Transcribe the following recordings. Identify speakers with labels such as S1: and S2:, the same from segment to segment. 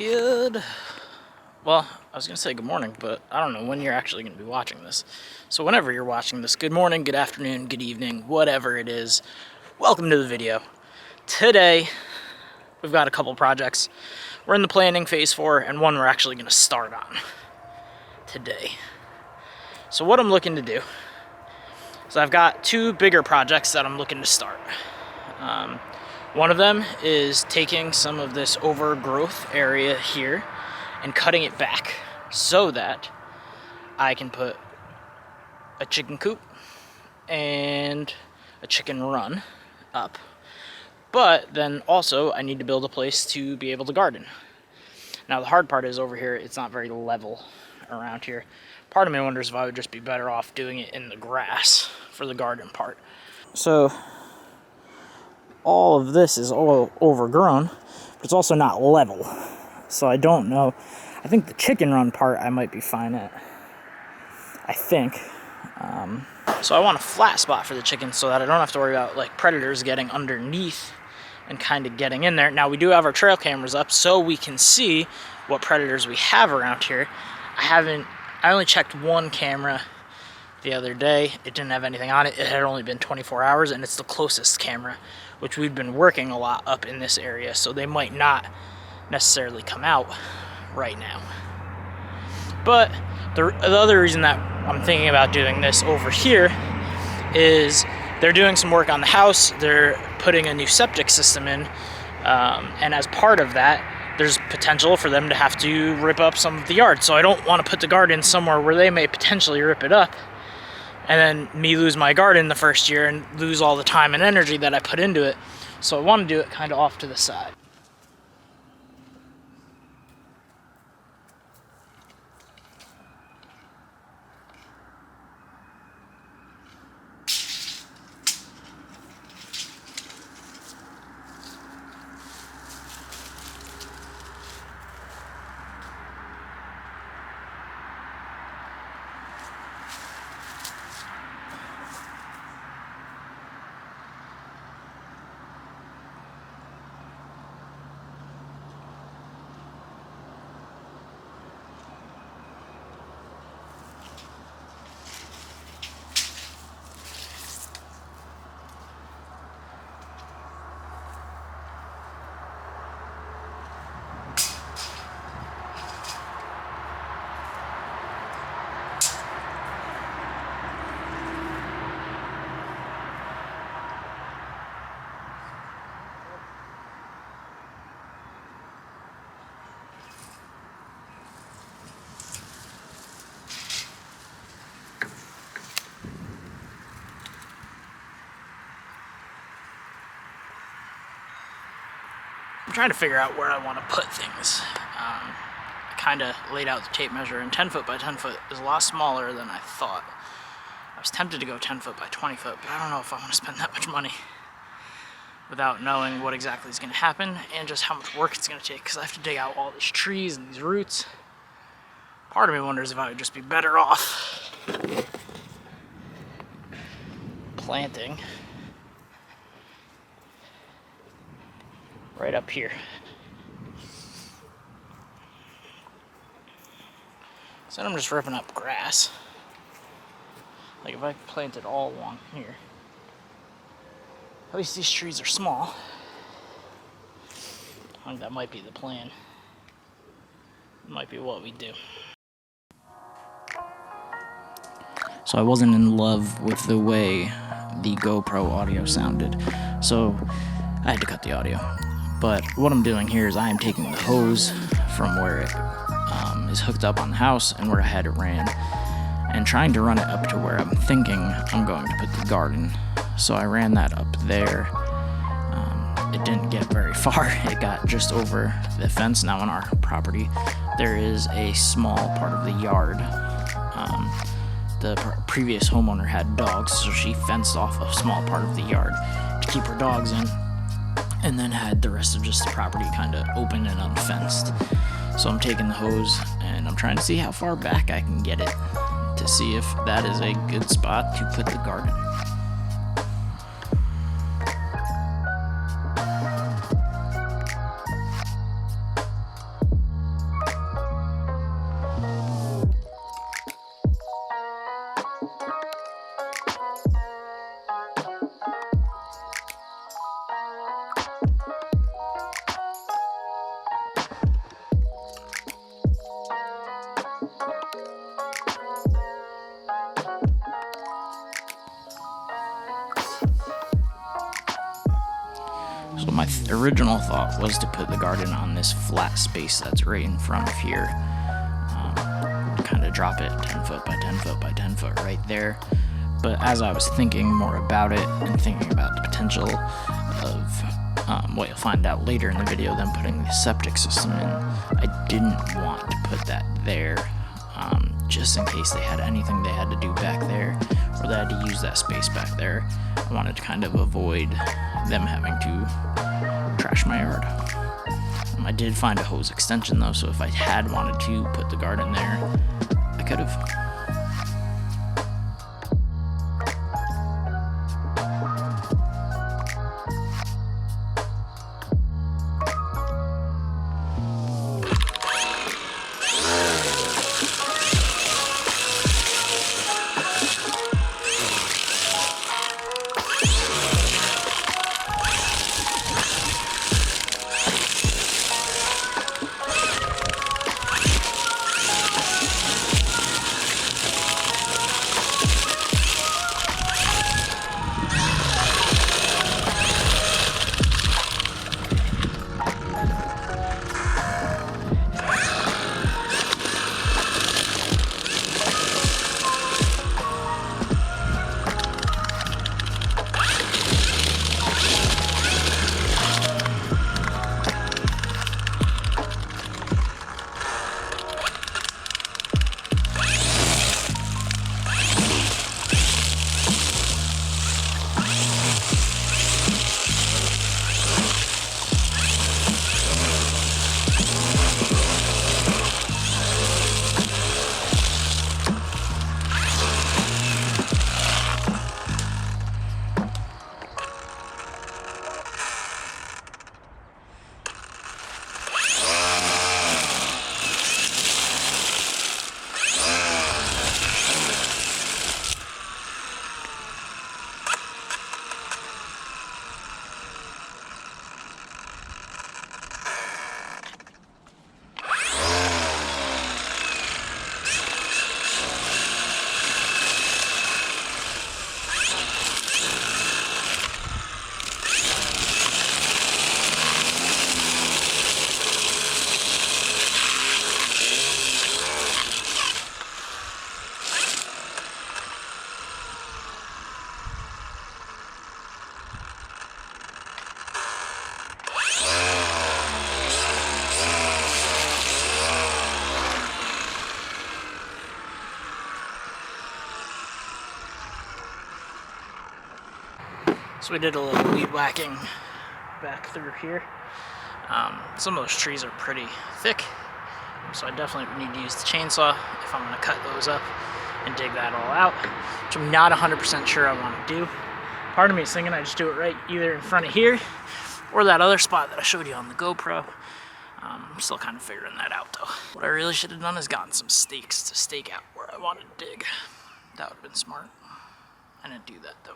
S1: Good. Well, I was going to say good morning, but I don't know when you're actually going to be watching this. So whenever you're watching this, good morning, good afternoon, good evening, whatever it is, welcome to the video. Today, we've got a couple projects. We're in the planning phase for, and one we're actually going to start on today. So what I'm looking to do is I've got two bigger projects that I'm looking to start. One of them is taking some of this overgrowth area here and cutting it back so that I can put a chicken coop and a chicken run up. But then also I need to build a place to be able to garden. Now the hard part is over here, it's not very level around here. Part of me wonders if I would just be better off doing it in the grass for the garden part. So all of this is all overgrown, but it's also not level. So I don't know. I think the chicken run part I might be fine at. I think. So I want a flat spot for the chickens so that I don't have to worry about like predators getting underneath and kind of getting in there. Now we do have our trail cameras up so we can see what predators we have around here. I only checked one camera the other day. It didn't have anything on it. It had only been 24 hours and it's the closest camera, which we've been working a lot up in this area, so they might not necessarily come out right now. But the other reason that I'm thinking about doing this over here is they're doing some work on the house. They're putting a new septic system in, and as part of that, there's potential for them to have to rip up some of the yard. So I don't want to put the garden somewhere where they may potentially rip it up and then me lose my garden the first year and lose all the time and energy that I put into it. So I want to do it kind of off to the side. I'm trying to figure out where I want to put things. I kind of laid out the tape measure, and 10 foot by 10 foot is a lot smaller than I thought. I was tempted to go 10 foot by 20 foot, but I don't know if I want to spend that much money without knowing what exactly is going to happen and just how much work it's going to take, because I have to dig out all these trees and these roots. Part of me wonders if I would just be better off planting right up here. So then I'm just ripping up grass. Like if I planted all along here. At least these trees are small. I think that might be the plan. It might be what we do. So I wasn't in love with the way the GoPro audio sounded, so I had to cut the audio. But what I'm doing here is I am taking the hose from where it is hooked up on the house and where I had it ran, and trying to run it up to where I'm thinking I'm going to put the garden. So I ran that up there. It didn't get very far. It got just over the fence. Now on our property, there is a small part of the yard. The previous homeowner had dogs, so she fenced off a small part of the yard to keep her dogs in, and then had the rest of just the property kind of open and unfenced. So I'm taking the hose and I'm trying to see how far back I can get it to see if that is a good spot to put the garden. So my original thought was to put the garden on this flat space that's right in front of here. Kind of drop it 10 foot by 10 foot by 10 foot right there. But as I was thinking more about it and thinking about the potential of what you'll find out later in the video, them putting the septic system in, I didn't want to put that there, just in case they had anything they had to do back there, or they had to use that space back there. I wanted to kind of avoid them having to trash my yard. I did find a hose extension though, so if I had wanted to put the garden there, I could have. So we did a little weed whacking back through here. Some of those trees are pretty thick, so I definitely need to use the chainsaw if I'm going to cut those up and dig that all out, which I'm not 100% sure I want to do. Part of me is thinking I just do it right either in front of here or that other spot that I showed you on the GoPro. I'm still kind of figuring that out though. What I really should have done is gotten some stakes to stake out where I wanted to dig. That would have been smart. I didn't do that though.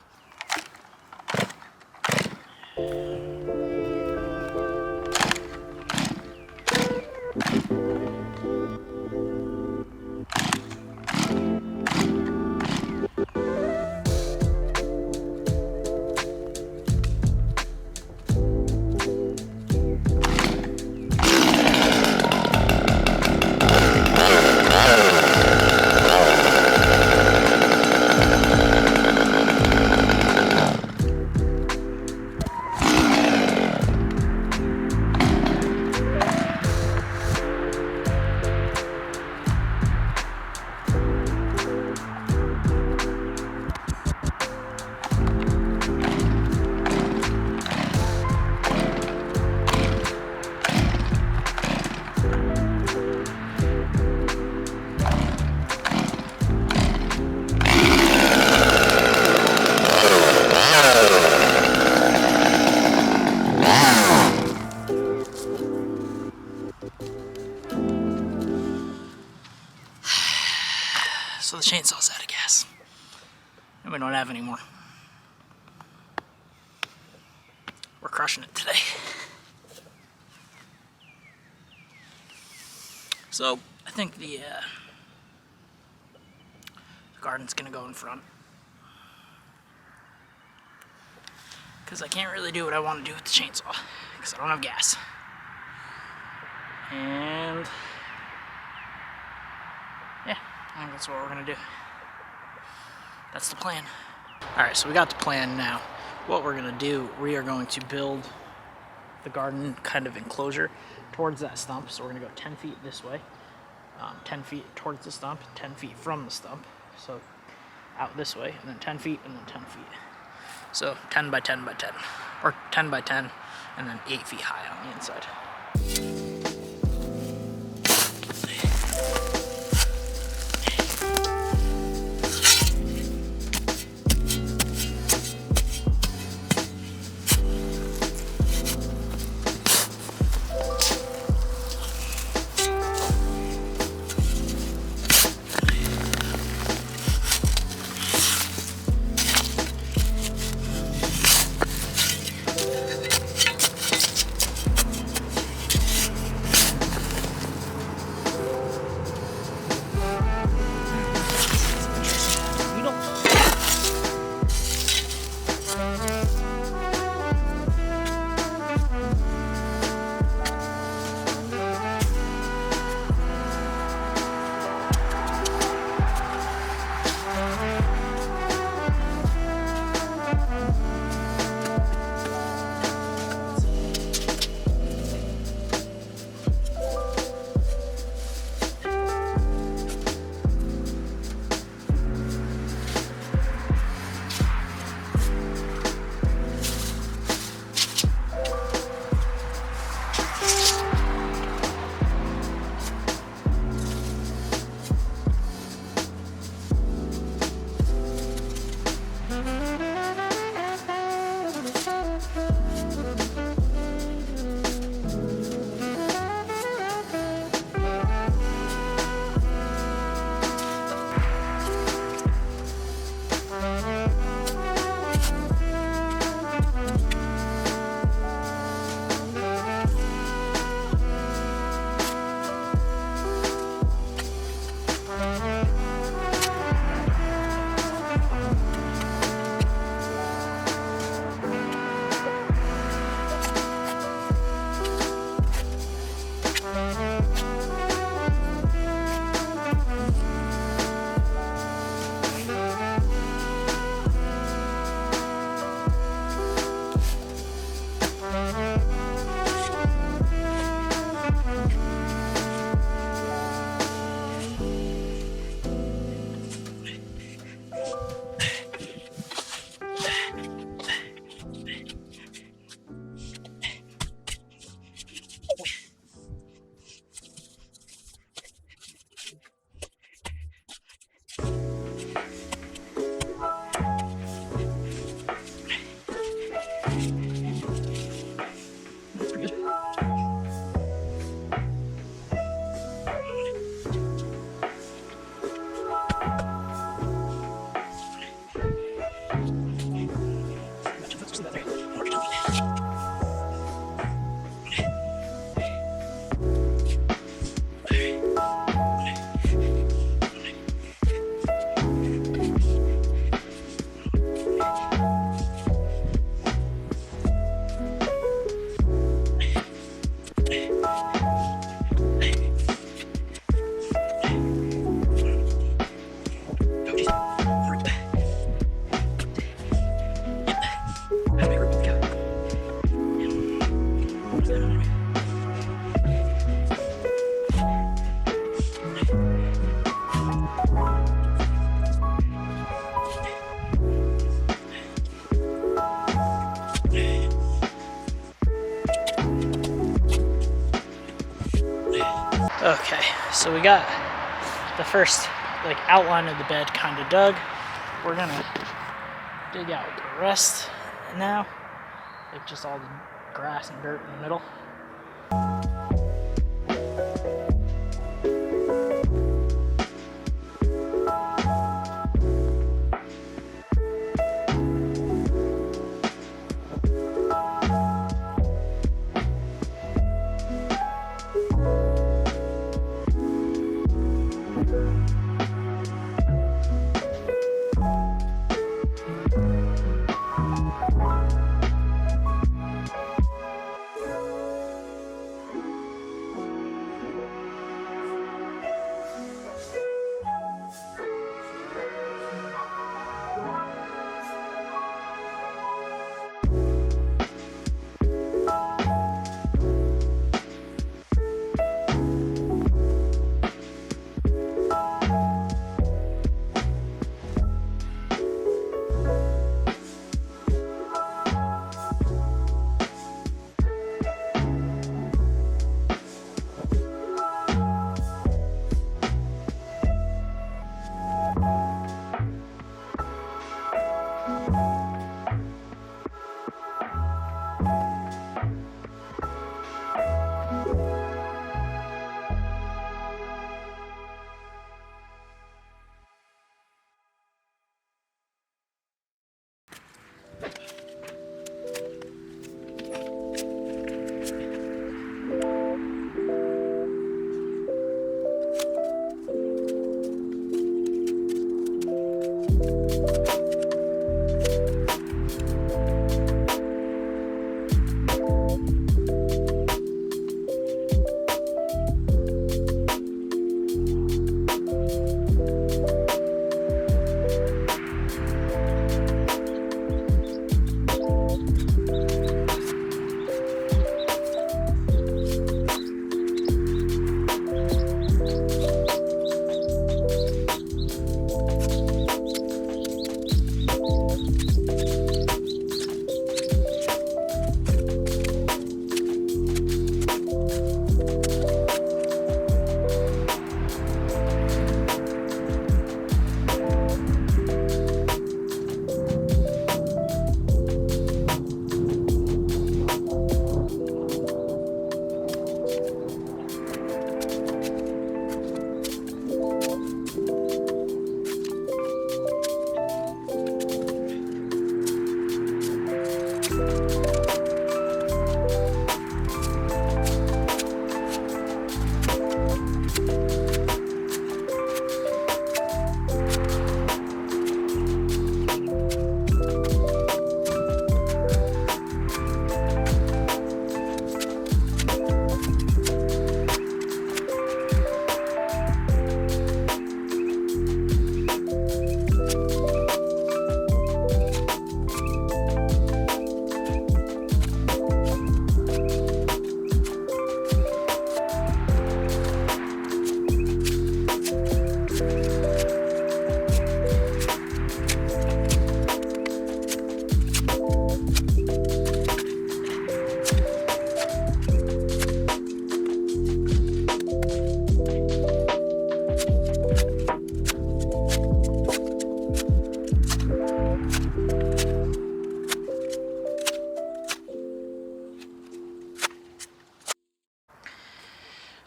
S1: So the chainsaw's out of gas, and we don't have any more. We're crushing it today. So I think the garden's gonna go in front. because I can't really do what I want to do with the chainsaw because I don't have gas. And yeah, I think that's what we're gonna do. That's the plan. Alright, so we got the plan now. What we're gonna do, we are going to build the garden kind of enclosure towards that stump. So we're gonna go 10 feet this way, 10 feet towards the stump, 10 feet from the stump. So out this way, and then 10 feet, and then 10 feet. So 10 by 10 by 10, or 10 by 10, and then 8 feet high on the inside. Okay, so we got the first outline of the bed kind of dug. We're gonna dig out the rest now, just all the grass and dirt in the middle.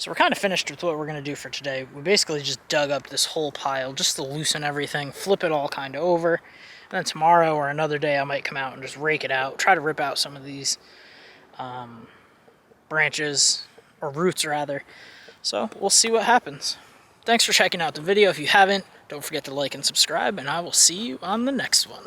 S1: So we're kind of finished with what we're going to do for today. We basically just dug up this whole pile just to loosen everything, flip it all kind of over. And then tomorrow or another day I might come out and just rake it out, try to rip out some of these branches, or roots rather. So we'll see what happens. Thanks for checking out the video. If you haven't, don't forget to like and subscribe, and I will see you on the next one.